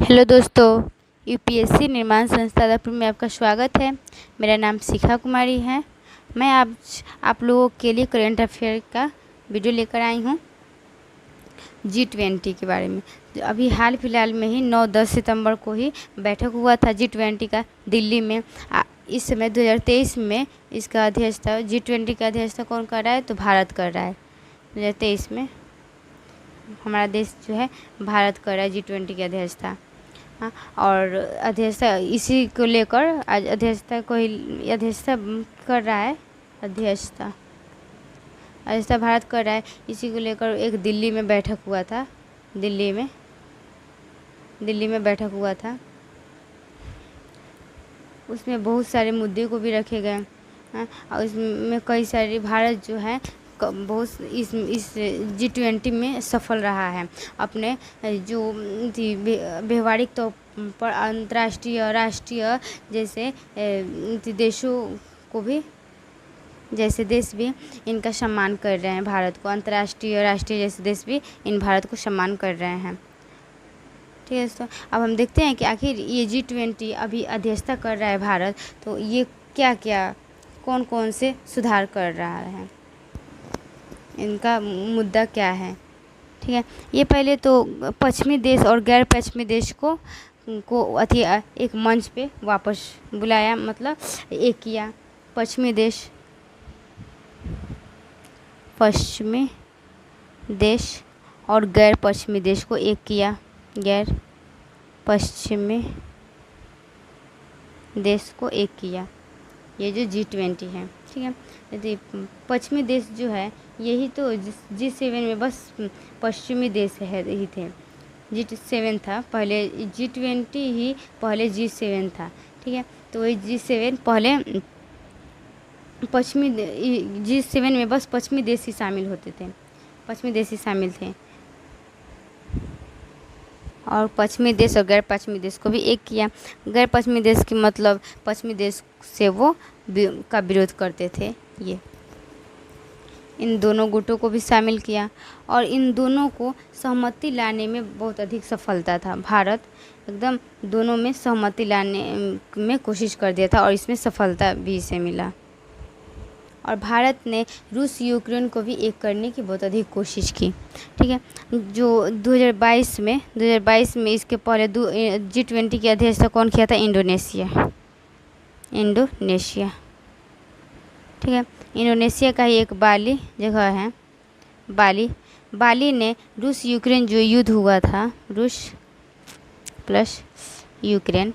Hello दोस्तों, UPSC निर्माण संस्था रायपुर में आपका स्वागत है। मेरा नाम शिखा कुमारी है। मैं आप लोगों के लिए करेंट अफेयर का वीडियो लेकर आई हूँ G20 के बारे में। अभी हाल फिलहाल में ही 9-10 सितंबर को ही बैठक हुआ था G20 का दिल्ली में। इस समय 2023 में इसका अध्यक्षता G20 का अध्यक्षता कौन कर रहा है? तो भारत कर रहा है। 2023 में हमारा देश जो है भारत कर रहा है G20 की अध्यक्षता। हाँ, और अध्यक्षता इसी को लेकर आज अध्यक्षता कर रहा है। अध्यक्षता भारत कर रहा है। इसी को लेकर एक दिल्ली में बैठक हुआ था। दिल्ली में बैठक हुआ था। उसमें बहुत सारे मुद्दे को भी रखे गए। हाँ, और इसमें कई सारे भारत जो है बहुत इस G20 में सफल रहा है। अपने जो व्यवहारिक तौर पर अंतर्राष्ट्रीय राष्ट्रीय जैसे देशों को भी देश भी इनका सम्मान कर रहे हैं। भारत को अंतर्राष्ट्रीय राष्ट्रीय जैसे देश भी इन भारत को सम्मान कर रहे हैं। ठीक है दोस्तों, अब हम देखते हैं कि आखिर ये G20 अभी अध्यक्षता कर रहा है भारत, तो ये क्या कौन कौन से सुधार कर रहा है, इनका मुद्दा क्या है। ठीक है, ये पहले तो पश्चिमी देश और गैर पश्चिमी देश को एक मंच पे वापस बुलाया, मतलब एक किया। पश्चिमी देश और गैर पश्चिमी देश को एक किया। गैर पश्चिमी देश को एक किया, ये जो G20 है। ठीक है, यदि पश्चिमी देश जो है यही तो G7 में बस पश्चिमी देश ही थे। G7 था पहले, G20 ही पहले G7 था। ठीक है, तो वही G7 पहले G7 में बस पश्चिमी देश ही शामिल होते थे। पश्चिमी देश ही शामिल थे, और पश्चिमी देश और गैर पश्चिमी देश को भी एक किया। गैर पश्चिमी देश की मतलब पश्चिमी देश से वो का विरोध करते थे। ये इन दोनों गुटों को भी शामिल किया, और इन दोनों को सहमति लाने में बहुत अधिक सफलता था। भारत एकदम दोनों में सहमति लाने में कोशिश कर दिया था, और इसमें सफलता भी इसे मिला। और भारत ने रूस यूक्रेन को भी एक करने की बहुत अधिक कोशिश की। ठीक है, जो 2022 में इसके पहले G20 की अध्यक्षता कौन किया था? इंडोनेशिया। ठीक है, इंडोनेशिया का ही एक बाली जगह है। बाली ने रूस यूक्रेन जो युद्ध हुआ था, रूस प्लस यूक्रेन,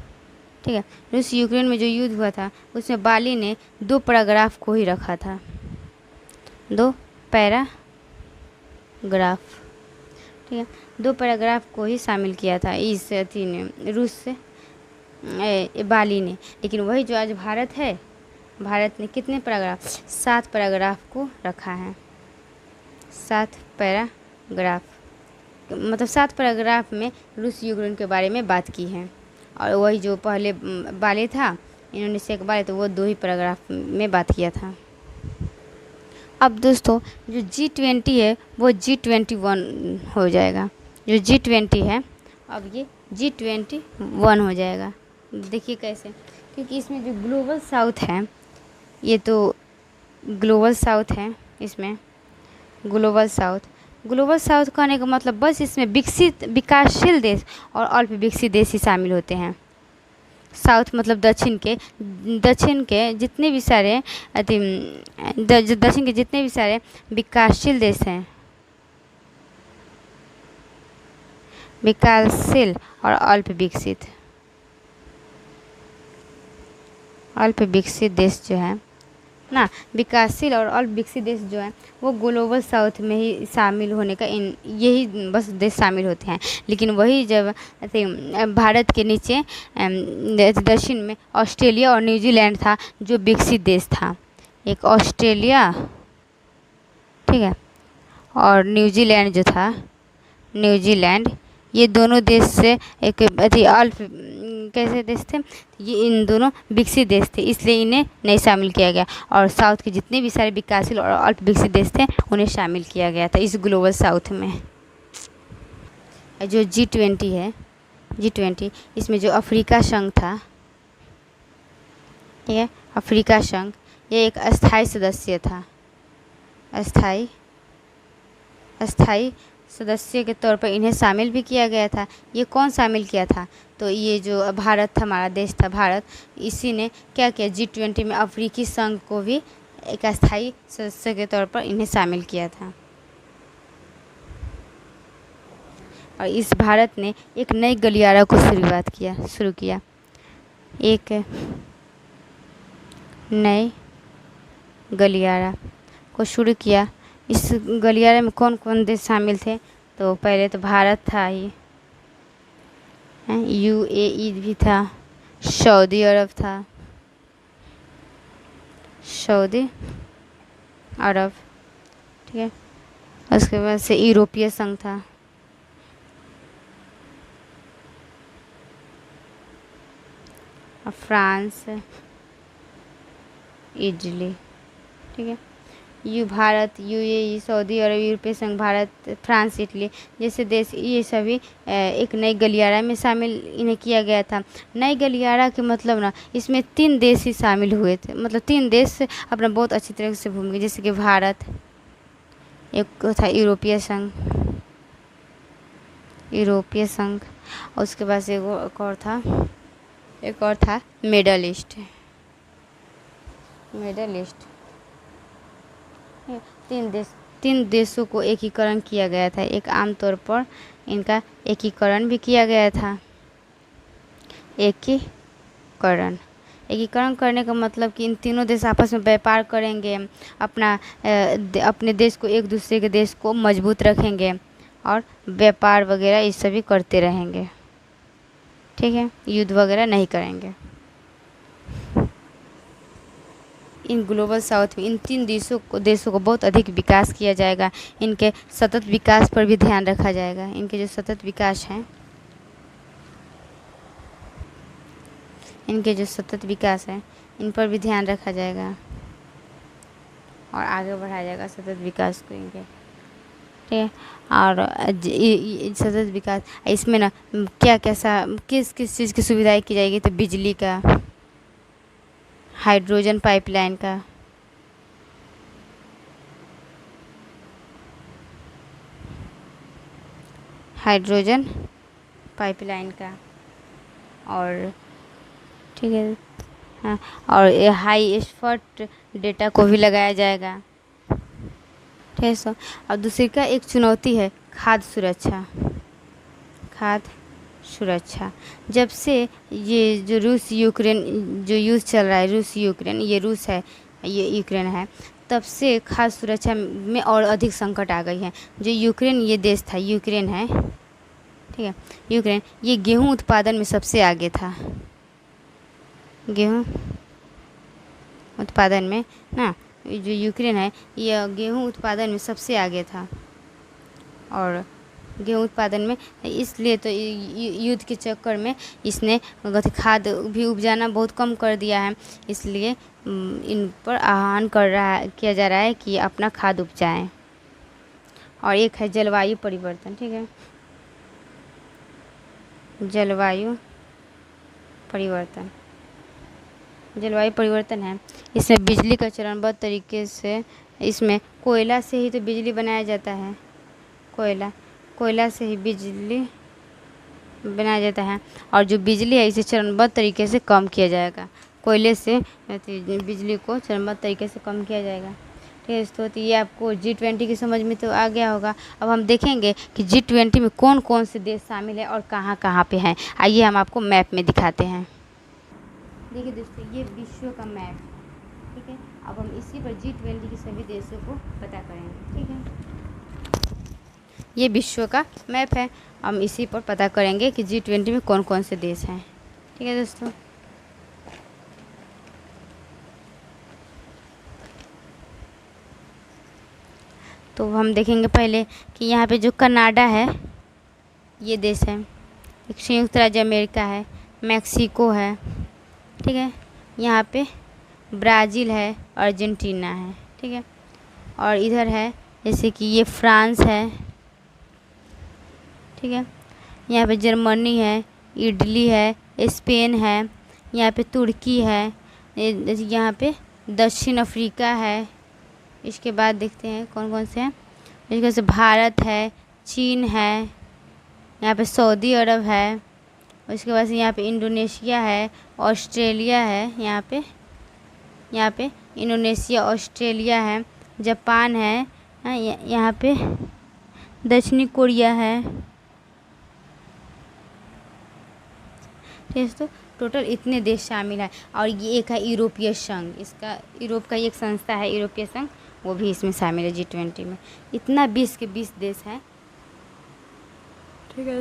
ठीक है, रूस यूक्रेन में जो युद्ध हुआ था उसमें बाली ने 2 पैराग्राफ को ही रखा था। 2 पैराग्राफ, ठीक है, 2 पैराग्राफ को ही शामिल किया था इस रूस से बाली ने। लेकिन वही जो आज भारत है, भारत ने कितने पैराग्राफ? 7 पैराग्राफ को रखा है। 7 पैराग्राफ, मतलब 7 पैराग्राफ में रूस यूक्रेन के बारे में बात की है। और वही जो पहले बाली था, इंडोनेशिया के बारे, तो वो 2 ही पैराग्राफ में बात किया था। अब दोस्तों जो G20 है वो G21 हो जाएगा। जो G20 है अब ये G21 हो जाएगा। देखिए कैसे, क्योंकि इसमें जो ग्लोबल साउथ है, ये तो ग्लोबल साउथ है। इसमें ग्लोबल साउथ कहने का मतलब बस इसमें विकासशील देश और अल्प विकसित देश ही शामिल होते हैं। साउथ मतलब दक्षिण के जितने भी सारे दक्षिण के जितने भी सारे विकासशील देश हैं, विकासशील और अल्प विकसित देश जो है ना, विकासशील और अल्प विकसित देश जो है वो ग्लोबल साउथ में ही शामिल होने का यही बस देश शामिल होते हैं। लेकिन वही जब भारत के नीचे दक्षिण में ऑस्ट्रेलिया और न्यूजीलैंड था जो विकसित देश था। एक ऑस्ट्रेलिया, ठीक है, और न्यूजीलैंड जो था, ये दोनों देश से एक अल्प कैसे देश थे, ये इन दोनों विकसित देश थे, इसलिए इन्हें नहीं शामिल किया गया। और साउथ के जितने भी सारे विकासशील और अल्प विकसित देश थे उन्हें शामिल किया गया था इस ग्लोबल साउथ में। जो G20 है G20, इसमें जो अफ्रीका संघ था, ठीक है, अफ्रीका संघ, ये एक अस्थाई सदस्य था, अस्थाई सदस्य के तौर पर इन्हें शामिल भी किया गया था। ये कौन शामिल किया था? तो ये जो भारत था, हमारा देश था भारत, इसी ने क्या किया, G20 में अफ्रीकी संघ को भी एक अस्थाई सदस्य के तौर पर इन्हें शामिल किया था। और इस भारत ने एक नई गलियारा को शुरू किया, एक नए गलियारा को शुरू किया। इस गलियारे में कौन कौन देश शामिल थे? तो पहले तो भारत था ही, UAE भी था, सऊदी अरब था, सऊदी अरब, ठीक है। उसके बाद से यूरोपीय संघ था, फ्रांस, इटली, ठीक है। भारत, UAE, सऊदी अरब, यूरोपीय संघ, भारत, फ्रांस, इटली जैसे देश, ये सभी एक नई गलियारा में शामिल इन्हें किया गया था। नई गलियारा के मतलब ना, इसमें 3 देश ही शामिल हुए थे, मतलब 3 देश अपना बहुत अच्छी तरह से भूमि गए, जैसे कि भारत, एक था यूरोपीय संघ, और उसके बाद से एक और था मिडल ईस्ट। 3 देशों को एकीकरण किया गया था। एक आमतौर पर इनका एकीकरण भी किया गया था। एकीकरण करने का मतलब कि इन तीनों देश आपस में व्यापार करेंगे, अपने देश को, एक दूसरे के देश को मजबूत रखेंगे और व्यापार वगैरह ये सभी करते रहेंगे, ठीक है, युद्ध वगैरह नहीं करेंगे। इन ग्लोबल साउथ में इन 3 देशों को बहुत अधिक विकास किया जाएगा। इनके सतत विकास पर भी ध्यान रखा जाएगा। इनके जो सतत विकास हैं, इन पर भी ध्यान रखा जाएगा और आगे बढ़ाया जाएगा सतत विकास को इनके, ठीक है। और सतत विकास, इसमें ना किस चीज़ की सुविधाएं की जाएगी? तो बिजली का, हाइड्रोजन पाइपलाइन का, और ठीक है, हाँ, और हाई स्पीड डेटा को भी लगाया जाएगा, ठीक है। सो और दूसरी का एक चुनौती है खाद्य सुरक्षा। जब से ये जो रूस यूक्रेन जो युद्ध चल रहा है, ये यूक्रेन है, तब से खाद्य सुरक्षा में और अधिक संकट आ गई है। जो यूक्रेन ये देश था, यूक्रेन है, ठीक है, यूक्रेन ये गेहूं उत्पादन में सबसे आगे था। गेहूं उत्पादन में ना, जो यूक्रेन है ये गेहूं उत्पादन में सबसे आगे था। और गेहूं उत्पादन में इसलिए तो युद्ध के चक्कर में इसने खाद भी उपजाना बहुत कम कर दिया है। इसलिए इन पर आह्वान किया जा रहा है कि अपना खाद उपजाएं। और एक है जलवायु परिवर्तन, ठीक है, जलवायु परिवर्तन है। इसमें बिजली का चरणबद्ध तरीके से, इसमें कोयला से ही तो बिजली बनाया जाता है, कोयला से ही बिजली बनाया जाता है। और जो बिजली है इसे चरणबद्ध तरीके से कम किया जाएगा, कोयले से बिजली को चरणबद्ध तरीके से कम किया जाएगा, ठीक है। तो ये आपको G20 की समझ में तो आ गया होगा। अब हम देखेंगे कि G20 में कौन कौन से देश शामिल है और कहाँ कहाँ पे हैं। आइए हम आपको मैप में दिखाते हैं। देखिए दोस्तों, ये विश्व का मैप, ठीक है। अब हम इसी पर G20 के सभी देशों को पता करेंगे, ठीक है। ये विश्व का मैप है, हम इसी पर पता करेंगे कि G20 में कौन कौन से देश हैं, ठीक है दोस्तों। तो हम देखेंगे पहले कि यहाँ पे जो कनाडा है ये देश है, एक संयुक्त राज्य अमेरिका है, मैक्सिको है, ठीक है। यहाँ पे ब्राज़ील है, अर्जेंटीना है, ठीक है। और इधर है जैसे कि ये फ्रांस है, ठीक है। यहाँ पे जर्मनी है, इटली है, स्पेन है, यहाँ पे तुर्की है, यहाँ पे दक्षिण अफ्रीका है। इसके बाद देखते हैं कौन कौन से हैं। इसके बाद से भारत है, चीन है, यहाँ पे सऊदी अरब है। उसके बाद से यहाँ पे इंडोनेशिया है, ऑस्ट्रेलिया है, यहाँ पे इंडोनेशिया, ऑस्ट्रेलिया है, जापान है, यहाँ पे दक्षिणी कोरिया है। ठीक है, तो टोटल इतने देश शामिल है। और ये एक है यूरोपीय संघ, इसका यूरोप का एक संस्था है यूरोपीय संघ, वो भी इसमें शामिल है G20 में। इतना 20 के 20 देश हैं। ठीक है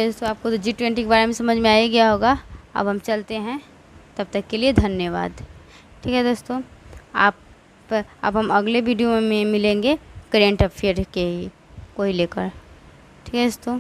दोस्तों, आपको तो G20 के बारे में समझ में आ ही गया होगा। अब हम चलते हैं, तब तक के लिए धन्यवाद। ठीक है दोस्तों, अब हम अगले वीडियो में मिलेंगे करेंट अफेयर के ही को ही लेकर। ठीक है दोस्तों।